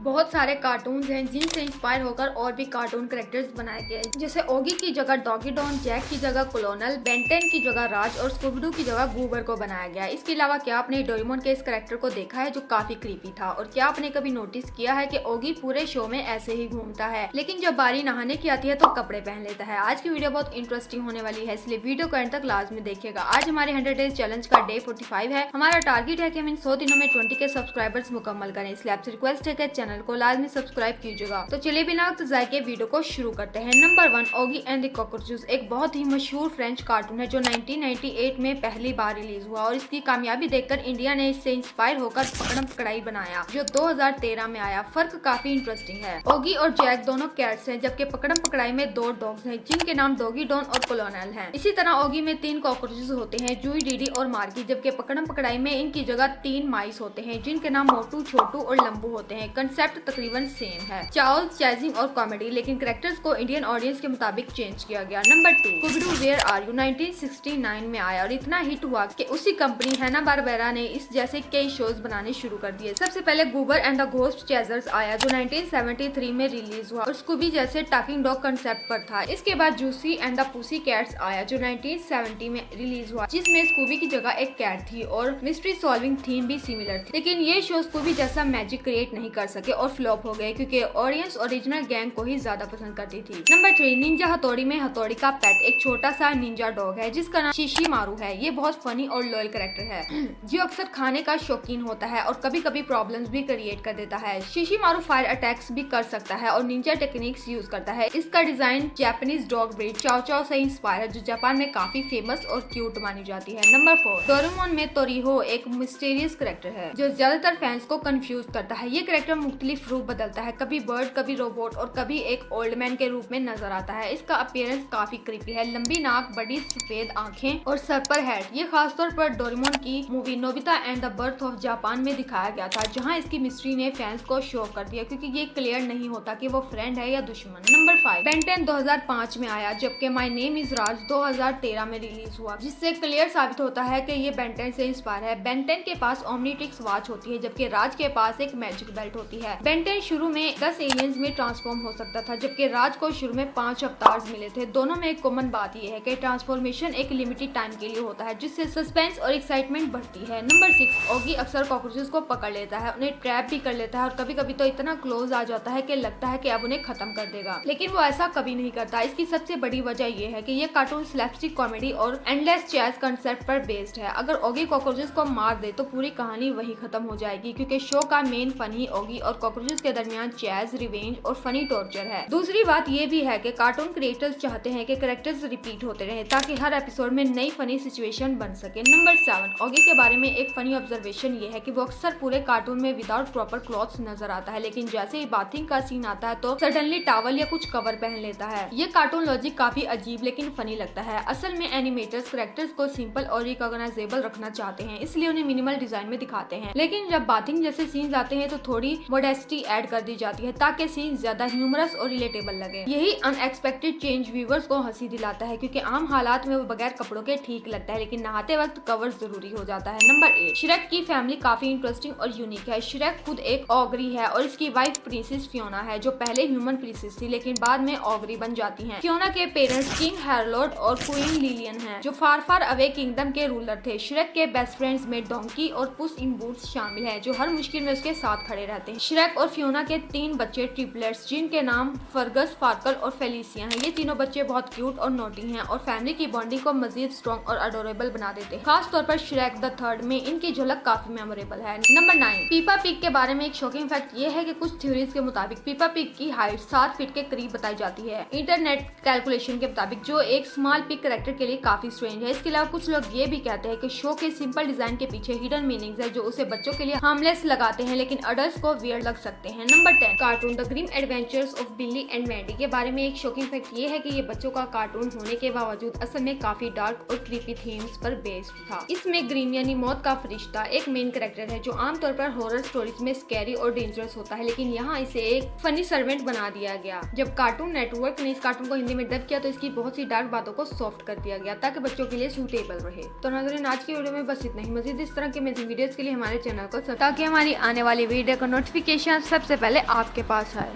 बहुत सारे कार्टून्स हैं जिनसे इंस्पायर होकर और भी कार्टून कैरेक्टर्स बनाए गए, जैसे ओगी की जगह डॉगी डॉन, जैक की जगह कोलोनल, बेंटेन की जगह राज और स्कूबीडू की जगह गूबर को बनाया गया। इसके अलावा क्या आपने डोरेमोन के इस कैरेक्टर को देखा है जो काफी क्रीपी था? और क्या आपने कभी नोटिस किया है कि ओगी पूरे शो में ऐसे ही घूमता है, लेकिन जब बारी नहाने की आती है तो कपड़े पहन लेता है। आज की वीडियो बहुत इंटरेस्टिंग होने वाली है, इसलिए वीडियो को एंड तक लाजमी देखिएगा। आज हमारे 100 डेज चैलेंज का डे 45 है। हमारा टारगेट है कि हम इन 100 दिनों में 20 के सब्सक्राइबर्स मुकम्मल करें, इसलिए आपसे रिक्वेस्ट है कि चैनल को लाजमी सब्सक्राइब कीजिएगा। तो चलिए बिना वक्त जाए के वीडियो को शुरू करते हैं। Number 1, Oggy and the cockroaches एक बहुत ही मशहूर फ्रेंच कार्टून है जो 1998 में पहली बार रिलीज हुआ और इसकी कामयाबी देखकर इंडिया ने इससे इंस्पायर होकर पकड़म पकड़ाई बनाया जो 2013 में आया। फर्क काफी इंटरेस्टिंग है। ओगी और जैक दोनों कैट्स हैं, जबकि पकड़म पकड़ाई में 2 डॉग्स हैं जिनके नाम डॉगी डॉन और कोलोनल हैं। इसी तरह ओगी में 3 कॉकरोचेस होते हैं, जूई, डीडी और मार्की, जबकि पकड़म पकड़ाई में इनकी जगह 3 माइस होते हैं जिनके नाम मोटू, छोटू और लंबू होते हैं। कंसेप्ट तकरीबन सेम है, चाओल, चैजिंग और कॉमेडी, लेकिन कैरेक्टर्स को इंडियन ऑडियंस के मुताबिक चेंज किया गया। Number 2, Scooby-Doo where are you 1969 में आया और इतना हिट हुआ कि उसी कंपनी हैना बारबेरा ने इस जैसे कई शोज बनाने शुरू कर दिए। सबसे पहले गूबर एंड द घोस्ट चेजर्स आया जो 1973 में रिलीज हुआ और स्कूबी जैसे टॉकिंग डॉग कंसेप्ट पर था। इसके बाद juicy and the pussy cats आया जो 1970 में रिलीज हुआ, जिसमें स्कूबी की जगह एक कैट थी और मिस्ट्री सॉल्विंग थीम भी सिमिलर थी। लेकिन ये शो स्कूबी जैसा मैजिक क्रिएट नहीं कर सके और फ्लॉप हो गए क्योंकि ऑडियंस ओरिजिनल गैंग को ही ज्यादा पसंद करती थी। नंबर 3, निंजा हथौड़ी में हथौड़ी का पेट एक छोटा सा निंजा डॉग है जिसका नाम शिशिमारू है। ये बहुत फनी और लॉयल कैरेक्टर है जो अक्सर खाने का शौकीन होता है और कभी कभी प्रॉब्लम्स भी क्रिएट कर देता है। शिशिमारू फायर अटैक्स भी कर सकता है और निंजा टेक्निक्स यूज करता है। इसका डिजाइन जापानीज डॉग ब्रीड चाओ चाओ से इंस्पायर है जो जापान में काफी फेमस और क्यूट मानी जाती है। नंबर 4, डोरेमोन में तोरिहो एक मिस्टीरियस कैरेक्टर है जो ज्यादातर फैंस को कंफ्यूज करता है। ये कैरेक्टर मुख्तलिफ रूप बदलता है, कभी बर्ड, कभी रोबोट और कभी एक ओल्ड मैन के रूप में नजर आता है। इसका अपीयरेंस काफी क्रीपी है, लंबी नाक, बड़ी सफेद आंखें और सर पर हैट। ये खासतौर पर डोरेमोन की movie Nobita and the birth of Japan में दिखाया गया था, जहां इसकी मिस्ट्री ने फैंस को शॉक कर दिया क्योंकि ये क्लियर नहीं होता कि वो फ्रेंड है या दुश्मन। नंबर 5, बेंटेन 2005 में आया जबकि माय नेम इज राज 2013 में रिलीज हुआ, जिससे क्लियर साबित होता है कि ये बेंटेन से इंस्पायर है। बेंटेन के पास ओमनीट्रिक्स वॉच होती है जबकि राज के पास एक मैजिक बेल्ट होती है। बेंटेन शुरू में 10 एलियंस में ट्रांसफॉर्म हो सकता था जबकि राज को शुरू में 5 अवतार्स मिले थे। दोनों में एक कॉमन बात यह है कि ट्रांसफॉर्मेशन एक लिमिटेड टाइम के लिए होता है, जिससे सस्पेंस और एक्साइटमेंट बढ़ती है। नंबर 6, ओगी अक्सर कॉकरोचेस को पकड़ लेता है, उन्हें ट्रैप भी कर लेता है और कभी कभी तो इतना क्लोज आ जाता है कि लगता है कि अब उन्हें खत्म कर देगा, लेकिन वो ऐसा कभी नहीं करता। इसकी सबसे बड़ी वजह यह है कि ये कार्टून स्लैपस्टिक कॉमेडी और एंडलेस चैज कंसेप्ट पर बेस्ड है। अगर ओगी कॉकरोचेस को मार दे तो पूरी कहानी वही खत्म हो जाएगी क्योंकि शो का मेन फन ही ओगी और कॉकरोचेस के दरमियान चैज, रिवेंज और फनी टॉर्चर है। दूसरी बात ये भी है कि कार्टून क्रिएटर्स चाहते हैं कि कैरेक्टर्स रिपीट होते रहे ताकि हर एपिसोड में नई फनी सिचुएशन बन सके। नंबर 7, ओगी के बारे में एक फनी ऑब्जर्वेशन ये है कि वो अक्सर पूरे कार्टून में विदाउट प्रॉपर क्लॉथ्स नजर आता है, लेकिन जैसे ही बाथिंग का सीन आता है तो सडनली टॉवल या कुछ कवर पहन लेता है। ये कार्टून लॉजिक काफी अजीब लेकिन फनी लगता है। असल में एनिमेटर्स कैरेक्टर्स को सिंपल और रिकॉग्नाइजेबल रखना चाहते हैं, इसलिए उन्हें मिनिमल डिजाइन में दिखाते हैं, लेकिन जब बाथिंग जैसे सीन्स आते हैं तो थोड़ी मॉडेस्टी ऐड कर दी जाती है ताकि सीन ज्यादा ह्यूमरस और रिलेटेबल लगे। यही अनएक्सपेक्टेड चेंज व्यूअर्स को हंसी दिलाता है क्योंकि आम हालात में वो बगैर कपड़ों के ठीक लगता है, लेकिन नहाते वक्त कवर जरूरी हो जाता है। नंबर 8, श्रेक की फैमिली काफी इंटरेस्टिंग और यूनिक है। श्रेक खुद एक ऑगरी है और इसकी वाइफ प्रिंसेस फियोना है जो पहले ह्यूमन प्रिंसेस थी लेकिन बाद में ऑगरी बन जाती हैं। फियोना के पेरेंट्स किंग हैरोल्ड और क्वीन लिलियन हैं जो फार फार अवे किंगडम के रूलर थे। श्रेक के बेस्ट फ्रेंड्स में डोंकी और पुस इन बूट्स शामिल है जो हर मुश्किल में उसके साथ खड़े रहते हैं। श्रेक और फियोना के 3 बच्चे ट्रिपलेट्स जिनके नाम फर्गस, फार्कल और फेलिसिया हैं। ये तीनों बच्चे बहुत क्यूट और नोटी हैं और फैमिली की बॉन्डिंग को मजीद स्ट्रॉन्ग और अडोरेबल बना देते हैं। खास तौर पर श्रेक द थर्ड में इनकी झलक काफी मेमोरेबल है। नंबर 9, पीपा पिग के बारे में एक शॉकिंग फैक्ट ये है कि कुछ थ्योरीज के मुताबिक पीपा पिग की हाइट 7 फीट के करीब बताई जाती है इंटरनेट कैलकुलेशन के मुताबिक, जो एक स्मॉल पिग कैरेक्टर के लिए काफी स्ट्रेंज है। इसके अलावा कुछ लोग ये भी कहते हैं कि शो के सिंपल डिजाइन के पीछे हिडन मीनिंग्स है जो उसे बच्चों के लिए हार्मलेस लगाते हैं लेकिन अडल्ट्स को वियर्ड लग सकते हैं। Number 10, cartoon the grim adventures of Billy and Mandy के बारे में एक शॉकिंग फैक्ट ये है कि ये बच्चों का कार्टून होने के बावजूद असल में काफी डार्क और क्रीपी थीम्स पर बेस्ड था। इसमें ग्रीम यानी मौत का फरिश्ता एक मेन कैरेक्टर है जो आमतौर पर हॉरर स्टोरीज में स्कैरी और डेंजरस होता है, लेकिन यहाँ इसे एक फनी सर्वेंट बना दिया गया। जब कार्टून नेटवर्क ने इस कार्टून को हिंदी में डब किया तो इसकी बहुत सी डार्क बातों को सॉफ्ट कर दिया गया ताकि बच्चों के लिए सूटेबल रहे। तो नाज़रीन, आज की वीडियो में बस इतना ही। मजीद इस तरह के अमेजिंग वीडियोस के लिए हमारे चैनल को ताकि हमारी आने वाली वीडियो का नोटिफिकेशन नोटिफिकेशन सबसे पहले आपके पास आए।